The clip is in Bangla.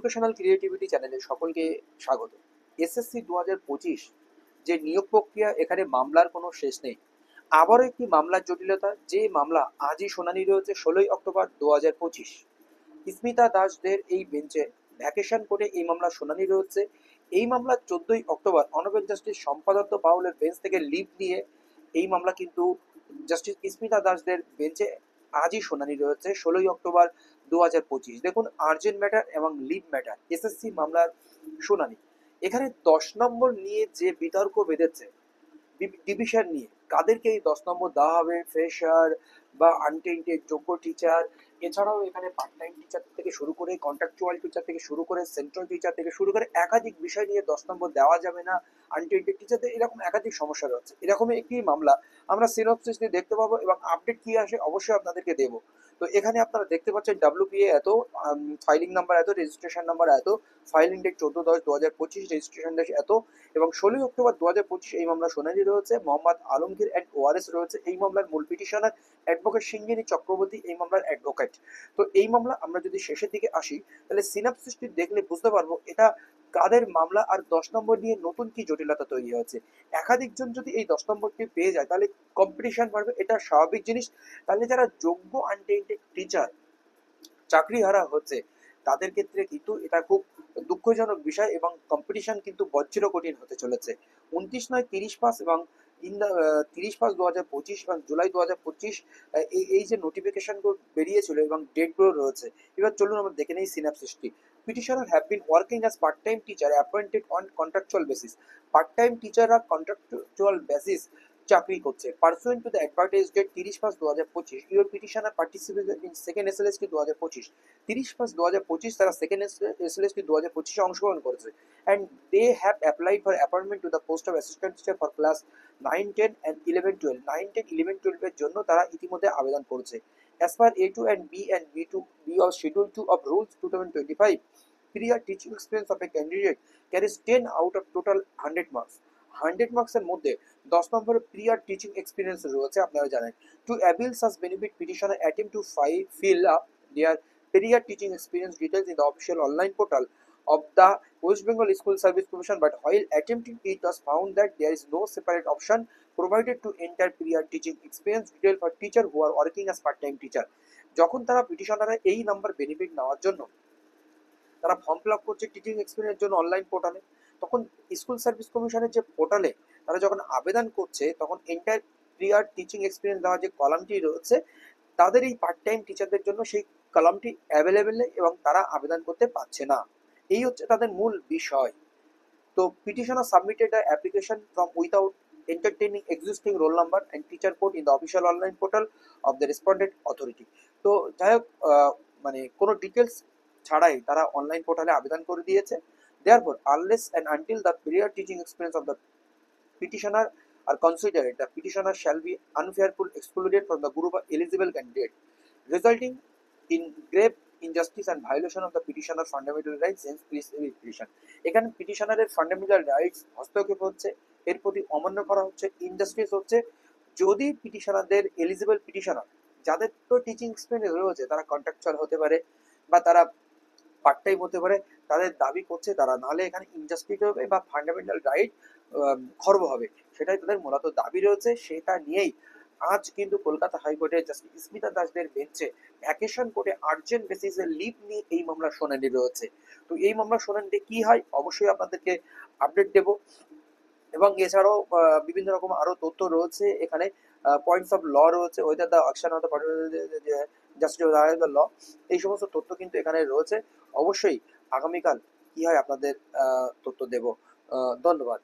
এডুকেশনাল ক্রিয়েটিভিটি চ্যানেলে সকলকে স্বাগত। এসএসসি 2025 যে নিয়োগ প্রক্রিয়া, এখানে মামলার কোনো শেষ নেই। আবারও একটি মামলার জটিলতা, যে মামলা আজই শুনানি রয়েছে 16 অক্টোবর 2025। স্মিতা দাসদের এই বেঞ্চে ভ্যাকেশন কোর্টে এই মামলার শুনানি রয়েছে। এই মামলা 14 অক্টোবর অনারেবল জাস্টিস সম্পাদত্ত পাউলের বেঞ্চ থেকে লিভ নিয়ে এই মামলা কিন্তু জাস্টিস স্মিতা দাসদের বেঞ্চে আজই শুনানি রয়েছে 16 অক্টোবর 2025। দেখুন, আর্জেন্ট ম্যাটার এবং লিভ ম্যাটার এসএসসি মামলার শুনানি। এখানে 10 নম্বর নিয়ে যে বিতর্ক বেঁধেছে, ডিভিশন নিয়ে কাদেরকে এই 10 নম্বর দেওয়া হবে, ফ্রেশার বা আনটেন্টেড যোগ্য টিচার, এছাড়াও এখানে পার্ট টাইম টিচার থেকে শুরু করে কন্ট্রাকচুয়াল টিচার থেকে শুরু করে সেন্ট্রাল টিচার থেকে শুরু করে একাধিক বিষয় নিয়ে 10 নম্বর দেওয়া যাবে না আনটেন্টেড টিচারদের, এরকম একাধিক সমস্যা রয়েছে। এরকমই একটি মামলা আমরা সিনপসিস দিয়ে দেখতে পাবো এবং আপডেট কি আসে অবশ্যই আপনাদেরকে দেবো। তো এখানে আপনারা দেখতে পাচ্ছেন ডাব্লিউপিএ এত, ফাইলিং নাম্বার এত, রেজিস্ট্রেশন নাম্বার এত, ফাইলিং ডেট 14/10/2025, রেজিস্ট্রেশন ডেট এত, এবং 16 অক্টোবর 2025 এই মামলা শুনানি রয়েছে। মোহাম্মদ আলমগীর অ্যান্ড ওআরএস রয়েছে এই মামলার মূল পিটিশনার, অ্যাডভোকেট সিঙ্গিনী চক্রবর্তী এই মামলার অ্যাডভোকেট। তো এই মামলা আমরা যদি শেষের দিকে আসি, তাহলে সিনাপসিসটি দেখলে বুঝতে পারবো এটা কাদের মামলা আর 10 নম্বর নিয়ে নতুন কি জটিলতা তৈরি হয়েছে। একাধিকজন যদি এই 10 নম্বরটি পেয়ে যায় তাহলে কম্পিটিশন বাড়বে, এটা স্বাভাবিক জিনিস। তাহলে যারা যোগ্য আনটেন্টেড টিচার চাকরি হারা হচ্ছে তাদের ক্ষেত্রে কিন্তু এটা খুব দুঃখজনক বিষয় এবং কম্পিটিশন কিন্তু বজ্র কঠিন হতে চলেছে। 29/9/30 এবং ইন দ্য 30/5/2025 এবং জুলাই 2025 এই যে নোটিফিকেশনগুলো বেরিয়েছিল এবং ডেটগুলো রয়েছে। এবার চলুন আমরা দেখে নেই সিনাপসিসটি। Petitioner have been working as part time teacher appointed on contractual basis. Part time টিচাররা কন্ট্রাকচুয়াল বেসিস চাকরি করছে। Pursuant to the advertise date 30/5/2025, your petitioner participated in second SLST 2025। 30/5/2025 তারা সেকেন্ড এসএলএসটি 2025 অংশগ্রহণ করেছে। And they have applied for appointment to the post of assistant teacher for class 9, 10 and 11, 12। 9, 10, 11, 12 এর জন্য তারা ইতিমধ্যে আবেদন করেছে। As per A2 and B of Schedule 2 of Rules 2025, prior teaching experience of a candidate carries 10 out of total 100 marks। 100 মার্কসের মধ্যে 10 নম্বরে প্রিয়ার টিচিং এক্সপিরিয়েন্স রয়েছে, আপনারা জানেন। To avail such benefit, petitioner attempt to fill up their prior teaching experience details in the official online portal of the West Bengal School Service Commission, but while attempting it was found that there is no separate option provided to enter prior teaching experience detail for teacher who are working as part-time teacher। যখন তারা পিটিশনাররা এই নাম্বার বেনিফিট নেওয়ার জন্য তারা ফর্ম ফিল আপ করছে টিচিং এক্সপিরিয়েন্স জন্য অনলাইন পোর্টালে, তখন স্কুল সার্ভিস কমিশনের যে পোর্টালে তারা যখন আবেদন করছে তখন এন্টায়ার প্রিয়ার টিচিং এক্সপিরিয়েন্স দেওয়ার যে কলামটি রয়েছে তাদের এই পার্ট টাইম টিচারদের জন্য সেই কলামটি অ্যাভেলেবেল নেই এবং তারা আবেদন করতে পারছে না। এই হচ্ছে তাদের মূল বিষয়। তো petitioner submitted the application from without entertaining existing roll number and teacher code in the official online portal of the respondent authority। তো যাই হোক, মানে কোনো ডিটেলস ছাড়াই তারা অনলাইন পোর্টালে আবেদন করে দিয়েছে। Therefore, unless and until the prior teaching experience of the petitioner are considered, the petitioner shall be unfairly excluded from the group of eligible candidates, resulting in grave injustice and violation of the petitioner fundamental rights and petition। এখানে পিটিশনারের ফান্ডামেন্টাল রাইটস হস্তক্ষেপ হচ্ছে, এর প্রতি অমান্য করা হচ্ছে, ইনজাস্টিস হচ্ছে। যদি পিটিশনারদের এলিজিবল পিটিশনার যাদের তো টিচিং এক্সপিরিয়েন্স রয়েছে তারা কন্ট্রাকচুয়াল হতে পারে বা তারা পার্ট টাইম হতে পারে, তাদের দাবি করছে তারা, নাহলে এখানে ইনজাস্টিস হবে বা ফান্ডামেন্টাল রাইট খর্ব হবে, সেটাই তাদের মূলত দাবি রয়েছে। সেটা নিয়েই আজ কিন্তু কলকাতা হাইকোর্টে জাস্টিস স্মিতা দাসদের বেঞ্চে ভ্যাকেশন কোর্টে আর্জেন্ট বেসিসে লিভ নিয়ে এই মামলার শুনানি রয়েছে। তো এই মামলার শুনানিতে কি হয় অবশ্যই আপনাদেরকে আপডেট দেব। এবং এছাড়াও বিভিন্ন রকম আরো তথ্য রয়েছে এখানে। পয়েন্টস অফ ল রয়েছে, whether the action of the justice the law, এই সমস্ত তথ্য কিন্তু এখানে রয়েছে। অবশ্যই আগামীকাল কি হয় আপনাদের তথ্য দেব। ধন্যবাদ।